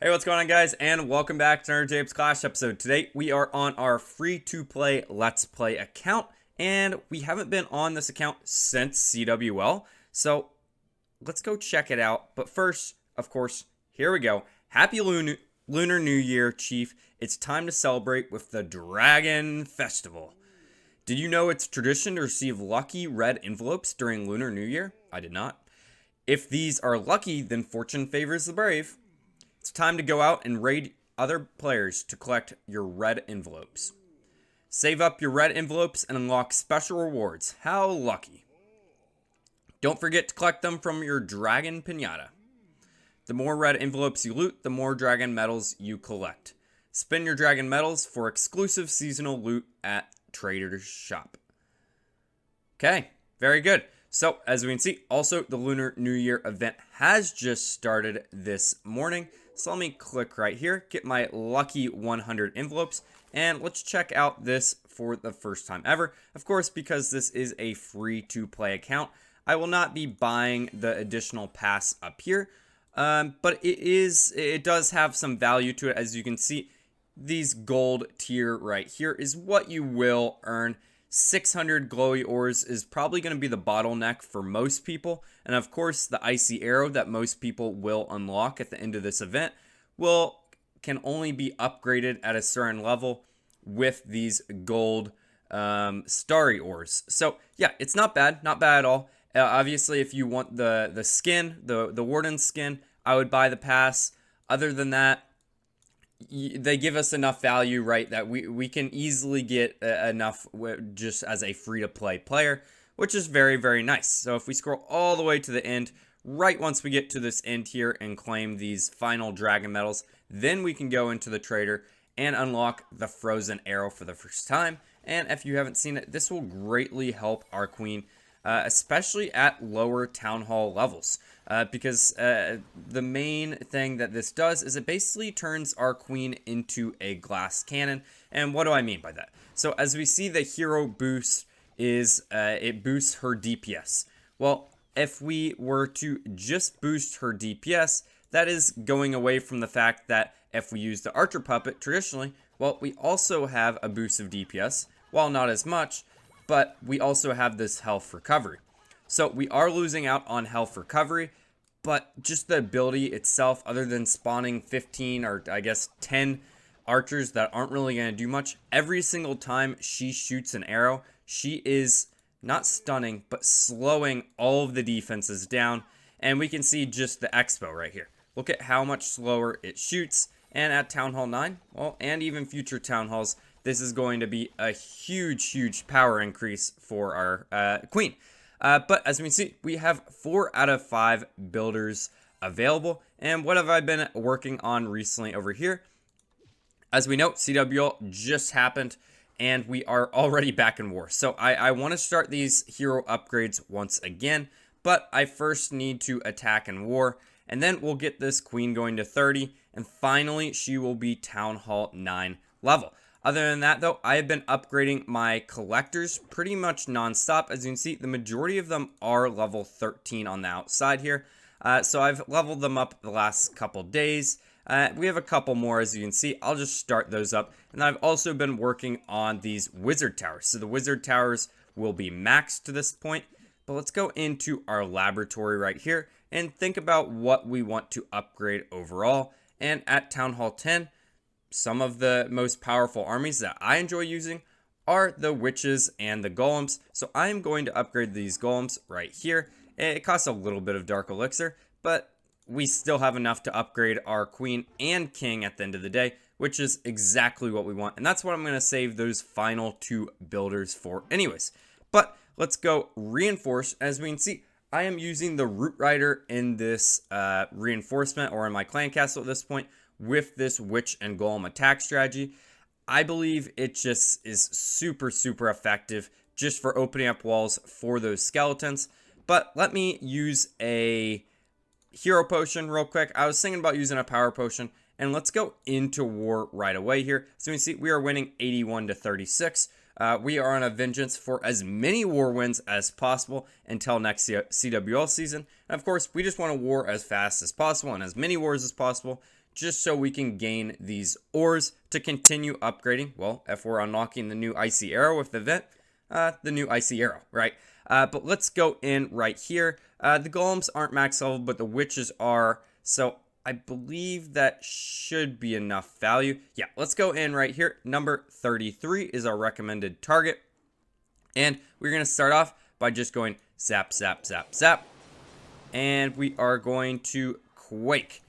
Hey, what's going on, guys, and welcome back to another James Clash episode. Today, we are on our free-to-play Let's Play account, and we haven't been on this account since CWL, so let's go check it out. But first, of course, here we go. Happy Lunar New Year, Chief. It's time to celebrate with the Dragon Festival. Did you know it's tradition to receive lucky red envelopes during Lunar New Year? I did not. If these are lucky, then fortune favors the brave. It's time to go out and raid other players to collect your red envelopes. Save up your red envelopes and unlock special rewards. How lucky. Don't forget to collect them from your dragon pinata. The more red envelopes you loot, the more dragon medals you collect. Spend your dragon medals for exclusive seasonal loot at Trader's Shop. Okay, very good. So, as we can see, also the Lunar New Year event has just started this morning. So let me click right here, get my lucky 100 envelopes, and let's check out this for the first time ever. Of course, because this is a free-to-play account, I will not be buying the additional pass up here, but it does have some value to it. As you can see, these gold tier right here is what you will earn. 600 glowy ores is probably going to be the bottleneck for most people, and of course the icy arrow that most people will unlock at the end of this event can only be upgraded at a certain level with these gold starry ores. So yeah, it's not bad at all. Obviously, if you want the skin, the warden skin, I would buy the pass. Other than that, they give us enough value, right, that we can easily get enough just as a free-to-play player, which is very, very nice. So if we scroll all the way to the end, right once we get to this end here and claim these final dragon medals, then we can go into the trader and unlock the frozen arrow for the first time. And if you haven't seen it, this will greatly help our queen, especially at lower town hall levels. Because the main thing that this does is it basically turns our queen into a glass cannon. And what do I mean by that? So as we see, the hero boost is it boosts her DPS. Well, if we were to just boost her DPS, that is going away from the fact that if we use the archer puppet traditionally, well, we also have a boost of DPS, while not as much, but we also have this health recovery. So we are losing out on health recovery, but just the ability itself, other than spawning 15 or I guess 10 archers that aren't really going to do much, every single time she shoots an arrow, she is not stunning, but slowing all of the defenses down. And we can see just the expo right here. Look at how much slower it shoots. And at Town Hall 9, well, and even future Town Halls, this is going to be a huge, huge power increase for our queen. But as we can see, we have 4 out of 5 builders available. And what have I been working on recently over here? As we know, CWL just happened, and we are already back in war. So I want to start these hero upgrades once again, but I first need to attack in war, and then we'll get this queen going to 30, and finally she will be Town Hall 9 level. Other than that, though, I have been upgrading my collectors pretty much non-stop. As you can see, the majority of them are level 13 on the outside here. So I've leveled them up the last couple days. We have a couple more, as you can see. I'll just start those up. And I've also been working on these wizard towers. So the wizard towers will be maxed to this point. But let's go into our laboratory right here and think about what we want to upgrade overall. And at Town Hall 10, some of the most powerful armies that I enjoy using are the witches and the golems. So I am going to upgrade these golems right here. It costs a little bit of dark elixir, but we still have enough to upgrade our queen and king at the end of the day, which is exactly what we want. And that's what I'm going to save those final 2 builders for anyways. But let's go reinforce. As we can see, I am using the root rider in this reinforcement, or in my clan castle at this point, with this witch and golem attack strategy. I believe it just is super, super effective just for opening up walls for those skeletons. But let me use a hero potion real quick. I was thinking about using a power potion, and let's go into war right away here. So we see we are winning 81 to 36. We are on a vengeance for as many war wins as possible until next CWL season. And of course, we just want to war as fast as possible and as many wars as possible, just so we can gain these ores to continue upgrading. Well, if we're unlocking the new icy arrow with the vent, the new icy arrow, right? But let's go in right here. The golems aren't max level, but the witches are. So I believe that should be enough value. Yeah, let's go in right here. Number 33 is our recommended target. And we're going to start off by just going zap, zap, zap, zap. And we are going to quake.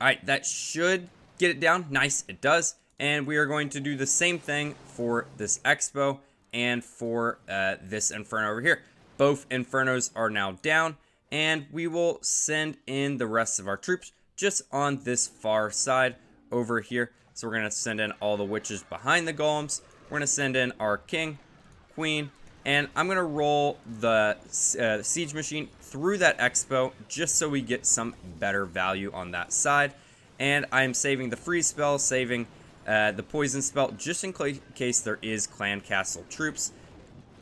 All right, that should get it down. Nice, it does. And we are going to do the same thing for this expo and for this inferno over here. Both infernos are now down, and we will send in the rest of our troops just on this far side over here. So we're going to send in all the witches behind the golems. We're going to send in our king, queen, and I'm going to roll the siege machine through that expo just so we get some better value on that side. And I'm saving the freeze spell, saving the poison spell just in case there is clan castle troops.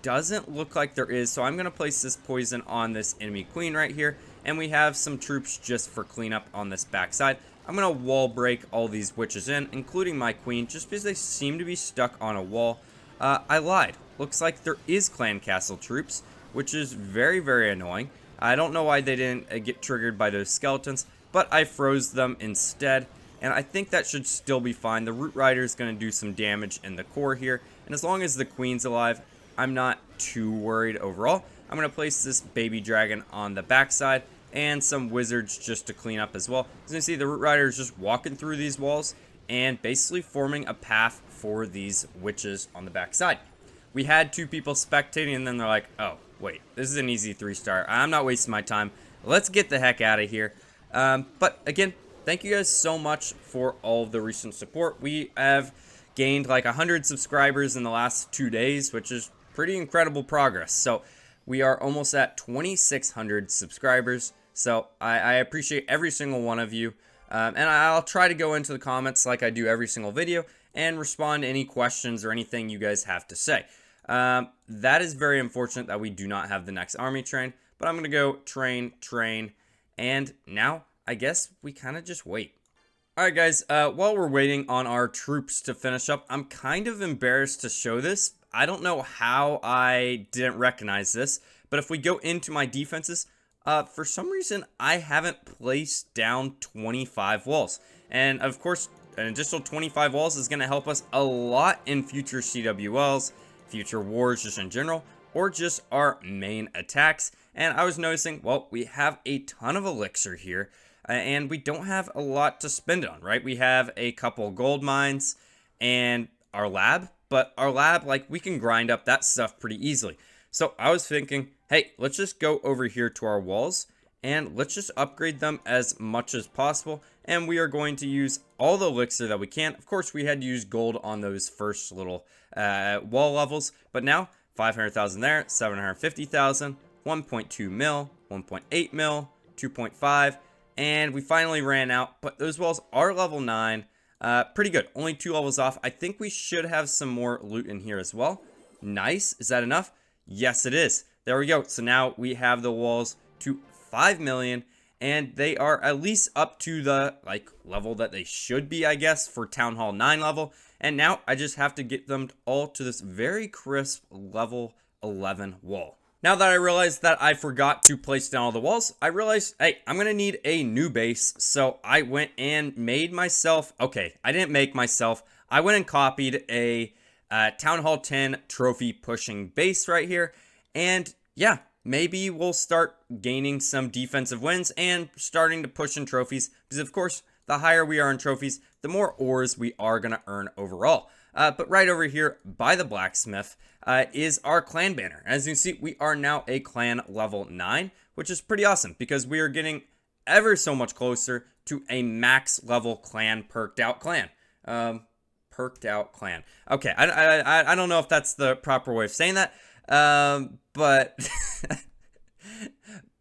Doesn't look like there is, so I'm going to place this poison on this enemy queen right here. And we have some troops just for cleanup on this backside. I'm going to wall break all these witches in, including my queen, just because they seem to be stuck on a wall. I lied. Looks like there is clan castle troops, which is very, very annoying. I don't know why they didn't get triggered by those skeletons, but I froze them instead. And I think that should still be fine. The root rider is going to do some damage in the core here. And as long as the queen's alive, I'm not too worried overall. I'm going to place this baby dragon on the backside and some wizards just to clean up as well. As you can see, the root rider is just walking through these walls and basically forming a path for these witches on the backside. We had 2 people spectating, and then they're like, oh, wait, this is an easy 3-star. I'm not wasting my time. Let's get the heck out of here. But again, thank you guys so much for all of the recent support. We have gained like 100 subscribers in the last 2 days, which is pretty incredible progress. So we are almost at 2,600 subscribers. So I appreciate every single one of you. And I'll try to go into the comments like I do every single video and respond to any questions or anything you guys have to say. That is very unfortunate that we do not have the next army train, but I'm going to go train, and now I guess we kind of just wait. Alright guys, while we're waiting on our troops to finish up, I'm kind of embarrassed to show this. I don't know how I didn't recognize this, but if we go into my defenses, for some reason I haven't placed down 25 walls. And of course, an additional 25 walls is going to help us a lot in future CWLs, future wars just in general, or just our main attacks. And I was noticing, well, we have a ton of elixir here, and we don't have a lot to spend it on, right? We have a couple gold mines and our lab, but our lab, like, we can grind up that stuff pretty easily. So I was thinking, hey, let's just go over here to our walls and let's just upgrade them as much as possible. And we are going to use all the elixir that we can. Of course, we had to use gold on those first little wall levels, but now 500,000 there, 750,000, 1.2 mil, 1.8 mil, 2.5, and we finally ran out. But those walls are level 9, pretty good. Only 2 levels off. I think we should have some more loot in here as well. Nice. Is that enough? Yes, it is. There we go. So now we have the walls to 5 million, and they are at least up to the level that they should be, I guess, for Town Hall 9 level. And now I just have to get them all to this very crisp level 11 wall. Now that I realized that I forgot to place down all the walls, I realized, hey, I'm going to need a new base. So I went and made myself, okay, I didn't make myself. I went and copied a Town Hall 10 trophy pushing base right here. And yeah, maybe we'll start gaining some defensive wins and starting to push in trophies. Because of course, the higher we are in trophies, the more ores we are going to earn overall. But right over here by the blacksmith is our clan banner. As you can see, we are now a clan level 9, which is pretty awesome because we are getting ever so much closer to a max level clan perked out clan. Perked out clan. Okay, I don't know if that's the proper way of saying that, but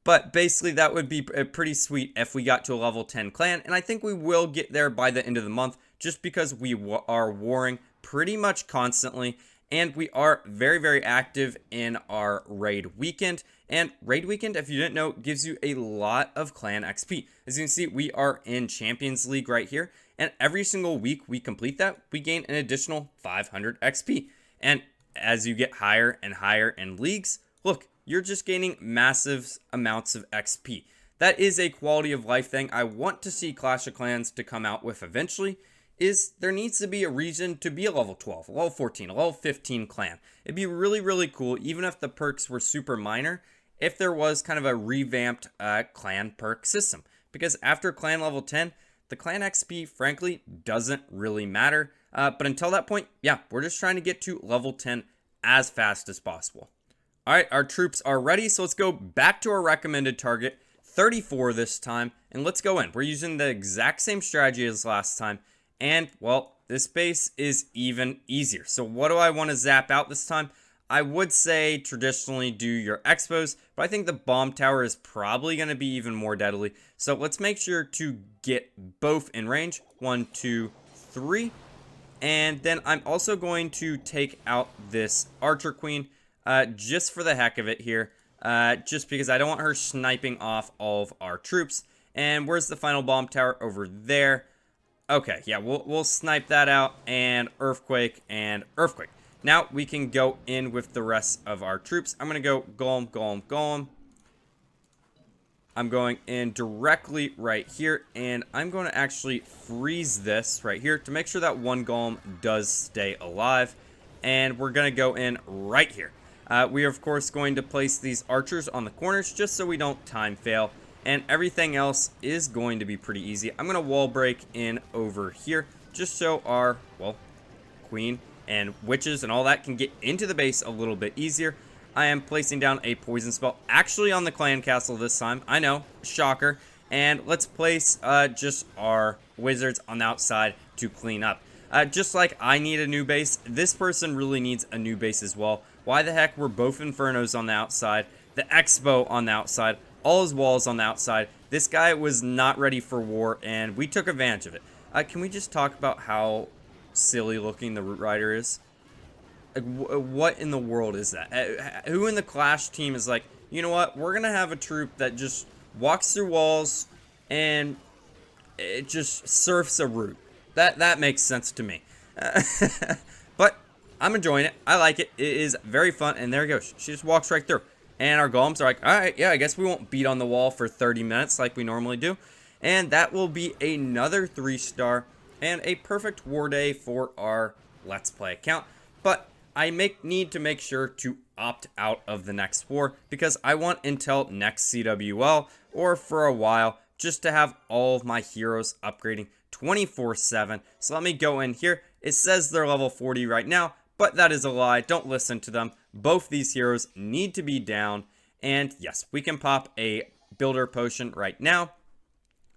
but basically that would be pretty sweet if we got to a level 10 clan, and I think we will get there by the end of the month just because we are warring pretty much constantly, and we are very, very active in our raid weekend. And raid weekend, if you didn't know, gives you a lot of clan XP. As you can see, we are in Champions League right here, And every single week we complete that, we gain an additional 500 XP. And as you get higher and higher in leagues, look, you're just gaining massive amounts of XP. That is a quality of life thing I want to see Clash of Clans to come out with eventually, is there needs to be a reason to be a level 12, a level 14, a level 15 clan. It'd be really, really cool, even if the perks were super minor, if there was kind of a revamped clan perk system. Because after clan level 10, the clan XP, frankly, doesn't really matter. But until that point, yeah, we're just trying to get to level 10 as fast as possible. All right, our troops are ready, so let's go back to our recommended target, 34 this time, and let's go in. We're using the exact same strategy as last time, and, well, this base is even easier. So what do I want to zap out this time? I would say traditionally do your expos, but I think the bomb tower is probably going to be even more deadly. So let's make sure to get both in range. 1, 2, 3. And then I'm also going to take out this archer queen just for the heck of it here. Just because I don't want her sniping off all of our troops. And where's the final bomb tower? Over there. Okay, yeah, we'll snipe that out, and earthquake and earthquake. Now we can go in with the rest of our troops. I'm going to go golem, golem, golem. I'm going in directly right here, and I'm going to actually freeze this right here to make sure that one golem does stay alive. And we're going to go in right here. We are, of course, going to place these archers on the corners just so we don't time fail. And everything else is going to be pretty easy. I'm going to wall break in over here just so our, well, queen and witches and all that can get into the base a little bit easier. I am placing down a poison spell actually on the clan castle this time. I know, shocker. And let's place just our wizards on the outside to clean up. Just like I need a new base, this person really needs a new base as well. Why the heck were both infernos on the outside, the expo on the outside, all his walls on the outside? This guy was not ready for war, and we took advantage of it. Can we just talk about how silly looking the Root Rider is? Like, what in the world is that? Who in the Clash team is like, you know what, we're gonna have a troop that just walks through walls and it just surfs a root? That makes sense to me. But I'm enjoying it. I like it. It is very fun. And there it goes. She just walks right through. And our golems are like, all right, yeah, I guess we won't beat on the wall for 30 minutes like we normally do. And that will be another 3-star and a perfect war day for our Let's Play account. But I need to make sure to opt out of the next war because I want until next CWL or for a while just to have all of my heroes upgrading 24/7. So let me go in here. It says they're level 40 right now, but that is a lie. Don't listen to them. Both these heroes need to be down. And yes, we can pop a builder potion right now,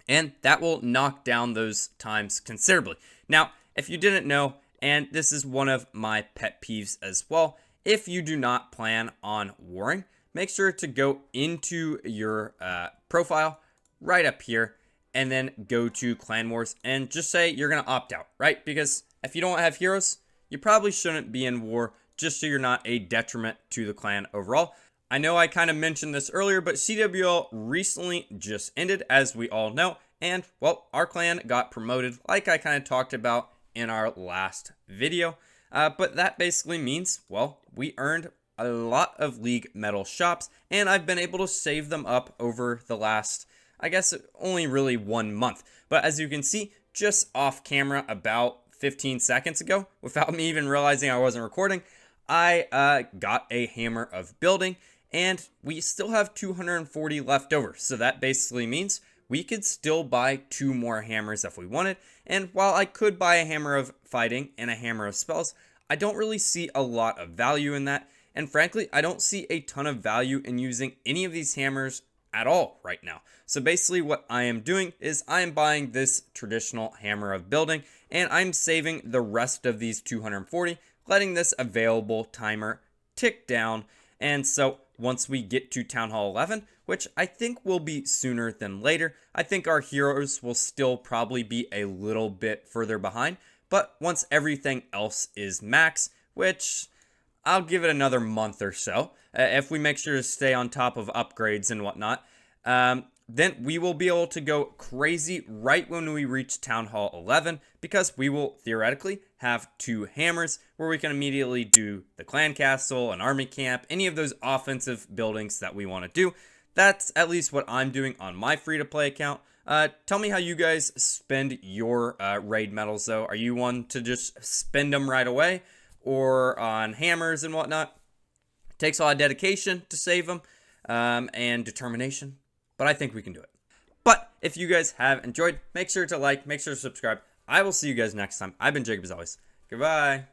and that will knock down those times considerably. Now, if you didn't know, and this is one of my pet peeves as well, if you do not plan on warring, make sure to go into your profile right up here and then go to Clan Wars and just say you're going to opt out, right? Because if you don't have heroes, you probably shouldn't be in war just so you're not a detriment to the clan overall. I know I kind of mentioned this earlier, but CWL recently just ended, as we all know. And, well, our clan got promoted, like I kind of talked about in our last video. But that basically means, well, we earned a lot of League medal shops, and I've been able to save them up over the last, I guess, only really 1 month. But as you can see, just off camera about 15 seconds ago, without me even realizing I wasn't recording, I got a hammer of building, and we still have 240 left over. So that basically means we could still buy 2 more hammers if we wanted. And while I could buy a hammer of fighting and a hammer of spells, I don't really see a lot of value in that. And frankly, I don't see a ton of value in using any of these hammers at all right now. So basically what I am doing is I am buying this traditional hammer of building, and I'm saving the rest of these 240, letting this available timer tick down. And so once we get to Town Hall 11, which I think will be sooner than later, I think our heroes will still probably be a little bit further behind. But once everything else is max, which I'll give it another month or so, if we make sure to stay on top of upgrades and whatnot, then we will be able to go crazy right when we reach Town Hall 11, because we will theoretically have 2 hammers where we can immediately do the clan castle, an army camp, any of those offensive buildings that we want to do. That's at least what I'm doing on my free-to-play account. Tell me how you guys spend your raid medals, though. Are you one to just spend them right away, or on hammers and whatnot? It takes a lot of dedication to save them, and determination, but I think we can do it. But if you guys have enjoyed, make sure to like, make sure to subscribe. I will see you guys next time. I've been Jacob as always. Goodbye.